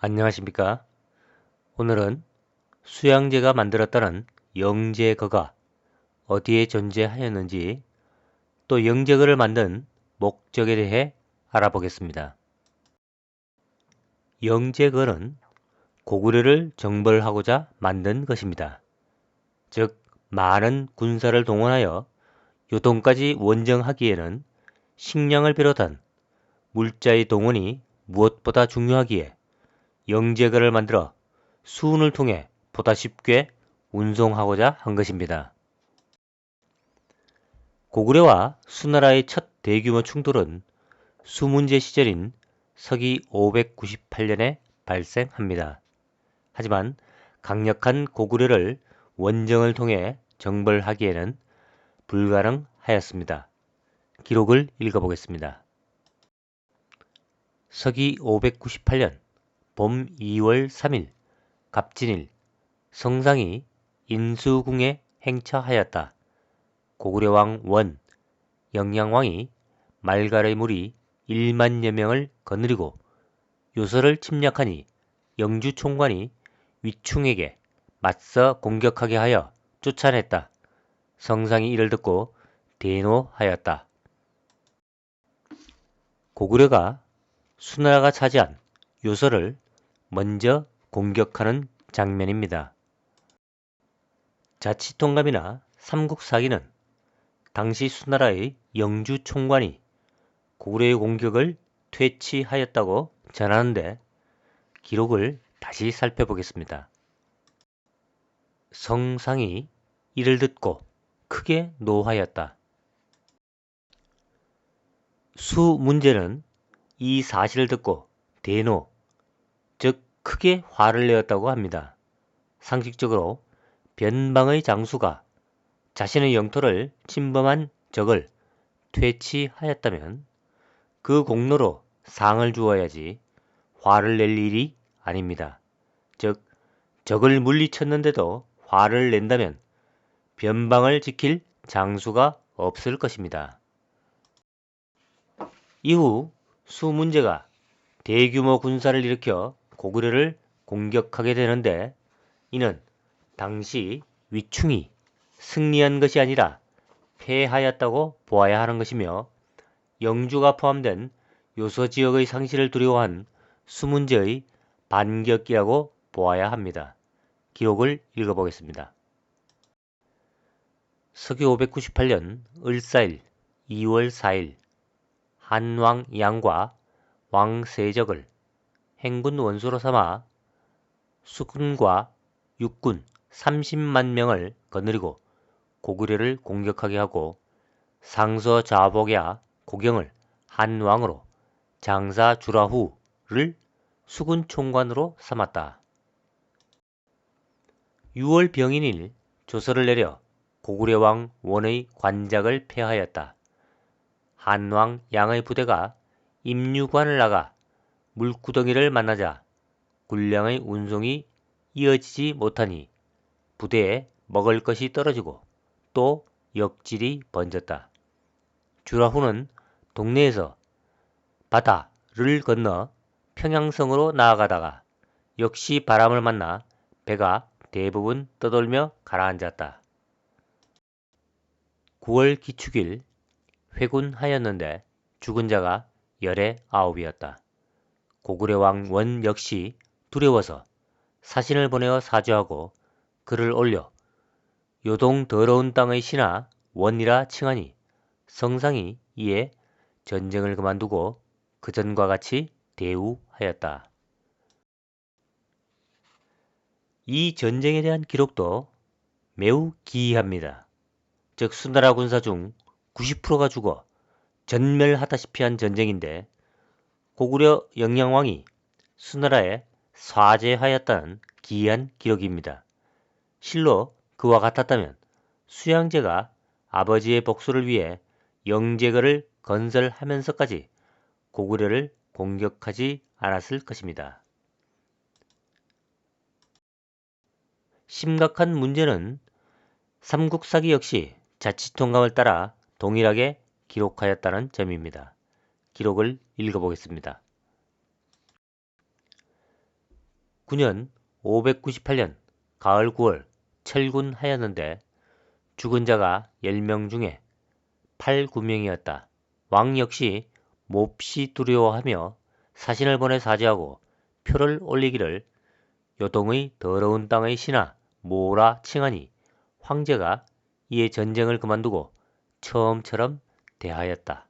안녕하십니까? 오늘은 수양제가 만들었다는 영제거가 어디에 존재하였는지 또 영제거를 만든 목적에 대해 알아보겠습니다. 영제거는 고구려를 정벌하고자 만든 것입니다. 즉 많은 군사를 동원하여 요동까지 원정하기에는 식량을 비롯한 물자의 동원이 무엇보다 중요하기에 영제거를 만들어 수운을 통해 보다 쉽게 운송하고자 한 것입니다. 고구려와 수나라의 첫 대규모 충돌은 수문제 시절인 서기 598년에 발생합니다. 하지만 강력한 고구려를 원정을 통해 정벌하기에는 불가능하였습니다. 기록을 읽어보겠습니다. 서기 598년 봄 2월 3일 갑진일 성상이 인수궁에 행차하였다. 고구려왕 원, 영양왕이 말갈의 무리 1만여 명을 거느리고 요서를 침략하니 영주 총관이 위충에게 맞서 공격하게 하여 쫓아냈다. 성상이 이를 듣고 대노하였다. 고구려가 수나라가 차지한 요서를 먼저 공격하는 장면입니다. 자치통감이나 삼국사기는 당시 수나라의 영주 총관이 고구려의 공격을 퇴치하였다고 전하는데 기록을 다시 살펴보겠습니다. 성상이 이를 듣고 크게 노하였다. 수문제는 이 사실을 듣고 대노, 즉 크게 화를 내었다고 합니다. 상식적으로 변방의 장수가 자신의 영토를 침범한 적을 퇴치하였다면 그 공로로 상을 주어야지 화를 낼 일이 아닙니다. 즉 적을 물리쳤는데도 화를 낸다면 변방을 지킬 장수가 없을 것입니다. 이후 수문제가 대규모 군사를 일으켜 고구려를 공격하게 되는데 이는 당시 위충이 승리한 것이 아니라 패하였다고 보아야 하는 것이며 영주가 포함된 요서 지역의 상실을 두려워한 수문제의 반격이라고 보아야 합니다. 기록을 읽어보겠습니다. 서기 598년 을사일 2월 4일 한왕 양과 왕 세적을 행군 원수로 삼아 수군과 육군 30만 명을 거느리고 고구려를 공격하게 하고 상서 좌복야 고경을 한왕으로 장사 주라후를 수군 총관으로 삼았다. 6월 병인일 조서를 내려 고구려 왕 원의 관작을 폐하였다. 한왕 양의 부대가 임유관을 나가 물구덩이를 만나자 군량의 운송이 이어지지 못하니 부대에 먹을 것이 떨어지고 또 역질이 번졌다. 주라후는 동네에서 바다를 건너 평양성으로 나아가다가 역시 바람을 만나 배가 대부분 떠돌며 가라앉았다. 9월 기축일 회군하였는데 죽은 자가 19이었다. 고구려 왕 원 역시 두려워서 사신을 보내어 사죄하고 글을 올려 요동 더러운 땅의 신하 원이라 칭하니 성상이 이에 전쟁을 그만두고 그전과 같이 대우하였다. 이 전쟁에 대한 기록도 매우 기이합니다. 즉 수나라 군사 중 90%가 죽어 전멸하다시피 한 전쟁인데 고구려 영양왕이 수나라에 사죄하였다는 기이한 기록입니다. 실로 그와 같았다면 수양제가 아버지의 복수를 위해 영제거를 건설하면서까지 고구려를 공격하지 않았을 것입니다. 심각한 문제는 삼국사기 역시 자치통감을 따라 동일하게 기록하였다는 점입니다. 기록을 읽어보겠습니다. 9년 598년 가을 9월 철군하였는데 죽은 자가 10명 중에 8, 9명이었다. 왕 역시 몹시 두려워하며 사신을 보내 사죄하고 표를 올리기를 요동의 더러운 땅의 신하 모라 칭하니 황제가 이에 전쟁을 그만두고 처음처럼 대하였다.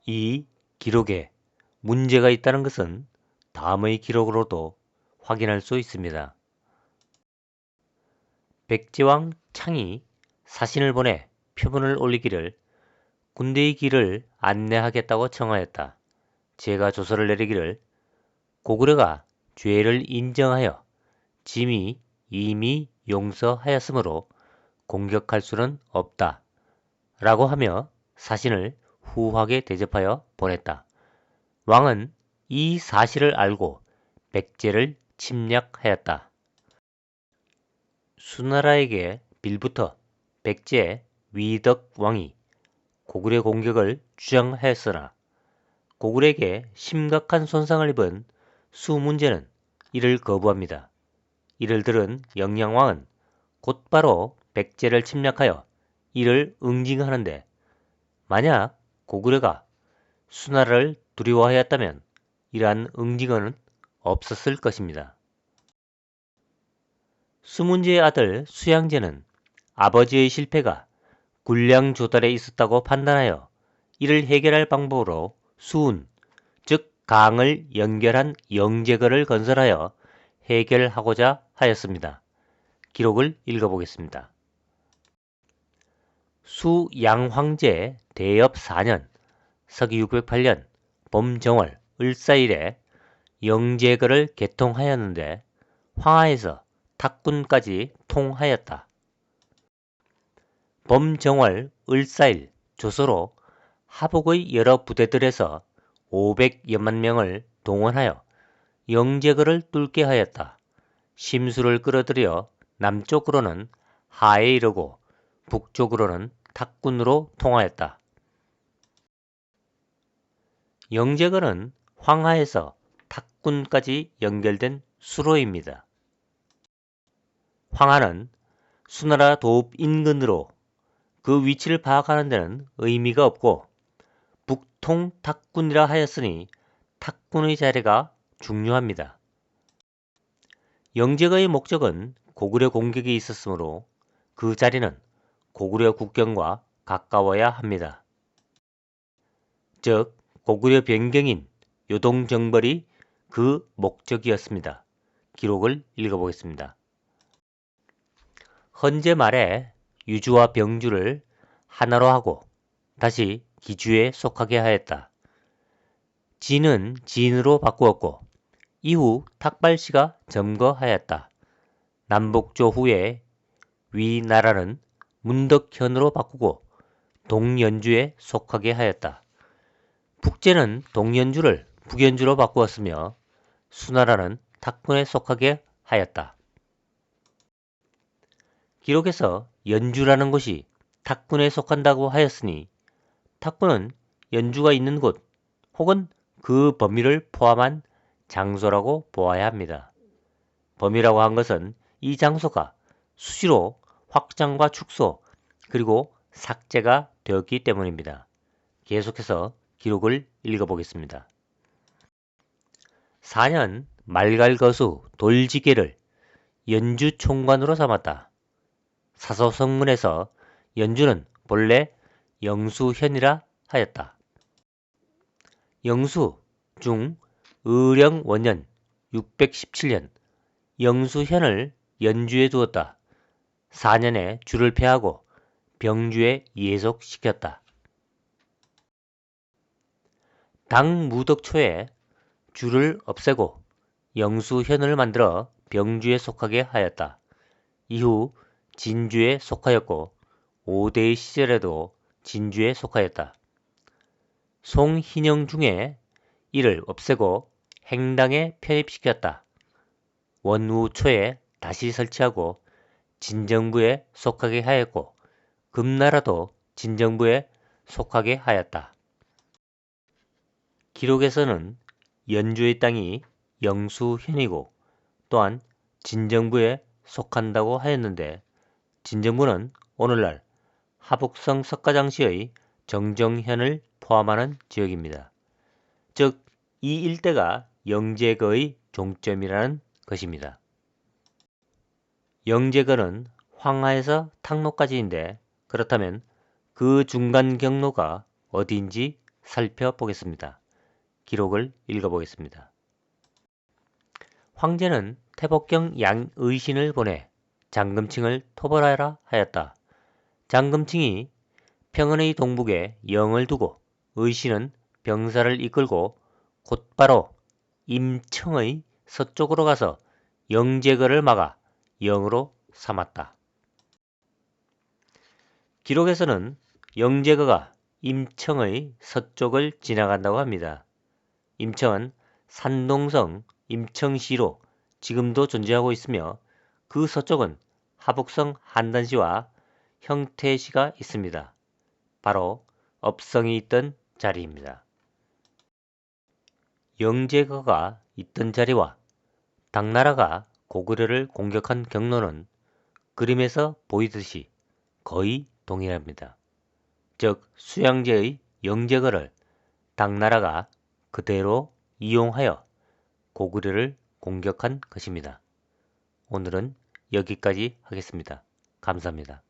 이 기록에 문제가 있다는 것은 다음의 기록으로도 확인할 수 있습니다. 백제왕 창이 사신을 보내 표문을 올리기를 군대의 길을 안내하겠다고 청하였다. 제가 조서를 내리기를 고구려가 죄를 인정하여 짐이 이미 용서하였으므로 공격할 수는 없다. 라고 하며 사신을 후하게 대접하여 보냈다. 왕은 이 사실을 알고 백제를 침략하였다. 수나라에게 빌부터 백제 위덕왕이 고구려 공격을 주장하였으나 고구려에게 심각한 손상을 입은 수문제는 이를 거부합니다. 이를 들은 영양왕은 곧바로 백제를 침략하여 이를 응징하는데 만약 고구려가 수나라를 두려워하였다면 이러한 응징은 없었을 것입니다. 수문제의 아들 수양제는 아버지의 실패가 군량 조달에 있었다고 판단하여 이를 해결할 방법으로 수운, 즉 강을 연결한 영제거를 건설하여 해결하고자 하였습니다. 기록을 읽어보겠습니다. 수양황제 대엽 4년 서기 608년 봄정월 을사일에 영제거를 개통하였는데 황하에서 탁군까지 통하였다. 봄정월 을사일 조서로 하복의 여러 부대들에서 500여만 명을 동원하여 영제거를 뚫게 하였다. 심수를 끌어들여 남쪽으로는 하에 이르고 북쪽으로는 탁군으로 통하였다. 영제거는 황하에서 탁군까지 연결된 수로입니다. 황하는 수나라 도읍 인근으로 그 위치를 파악하는 데는 의미가 없고 북통 탁군이라 하였으니 탁군의 자리가 중요합니다. 영제거의 목적은 고구려 공격이 있었으므로 그 자리는 고구려 국경과 가까워야 합니다. 즉 고구려 변경인 요동정벌이 그 목적이었습니다. 기록을 읽어보겠습니다. 헌제 말에 유주와 병주를 하나로 하고 다시 기주에 속하게 하였다. 진은 진으로 바꾸었고 이후 탁발씨가 점거하였다. 남북조 후에 위나라는 문덕현으로 바꾸고 동연주에 속하게 하였다. 북제는 동연주를 북연주로 바꾸었으며 수나라는 탁군에 속하게 하였다. 기록에서 연주라는 곳이 탁군에 속한다고 하였으니 탁군은 연주가 있는 곳 혹은 그 범위를 포함한 장소라고 보아야 합니다. 범위라고 한 것은 이 장소가 수시로 확장과 축소 그리고 삭제가 되었기 때문입니다. 계속해서 기록을 읽어보겠습니다. 4년 말갈거수 돌지계를 연주 총관으로 삼았다. 사서성문에서 연주는 본래 영수현이라 하였다. 영수 중 의령원년 617년 영수현을 연주에 두었다. 4년에 주를 폐하고 병주에 예속시켰다. 당 무덕초에 주를 없애고 영수현을 만들어 병주에 속하게 하였다. 이후 진주에 속하였고 5대의 시절에도 진주에 속하였다. 송희영 중에 이를 없애고 행당에 편입시켰다. 원우 초에 다시 설치하고 진정부에 속하게 하였고 금나라도 진정부에 속하게 하였다. 기록에서는 연주의 땅이 명수현이고 또한 진정부에 속한다고 하였는데 진정부는 오늘날 하북성 석가장시의 정정현을 포함하는 지역입니다. 즉, 이 일대가 영제거의 종점이라는 것입니다. 영제거는 황하에서 탕로까지인데 그렇다면 그 중간 경로가 어디인지 살펴보겠습니다. 기록을 읽어보겠습니다. 황제는 태복경 양의신을 보내 장금칭을 토벌하라 하였다. 장금칭이 평원의 동북에 영을 두고 의신은 병사를 이끌고 곧바로 임청의 서쪽으로 가서 영제거를 막아 영으로 삼았다. 기록에서는 영제거가 임청의 서쪽을 지나간다고 합니다. 임청은 산동성 임청시로 지금도 존재하고 있으며 그 서쪽은 하북성 한단시와 형태시가 있습니다. 바로 업성이 있던 자리입니다. 영제거가 있던 자리와 당나라가 고구려를 공격한 경로는 그림에서 보이듯이 거의 동일합니다. 즉 수양제의 영제거를 당나라가 그대로 이용하여 고구려를 공격한 것입니다. 오늘은 여기까지 하겠습니다. 감사합니다.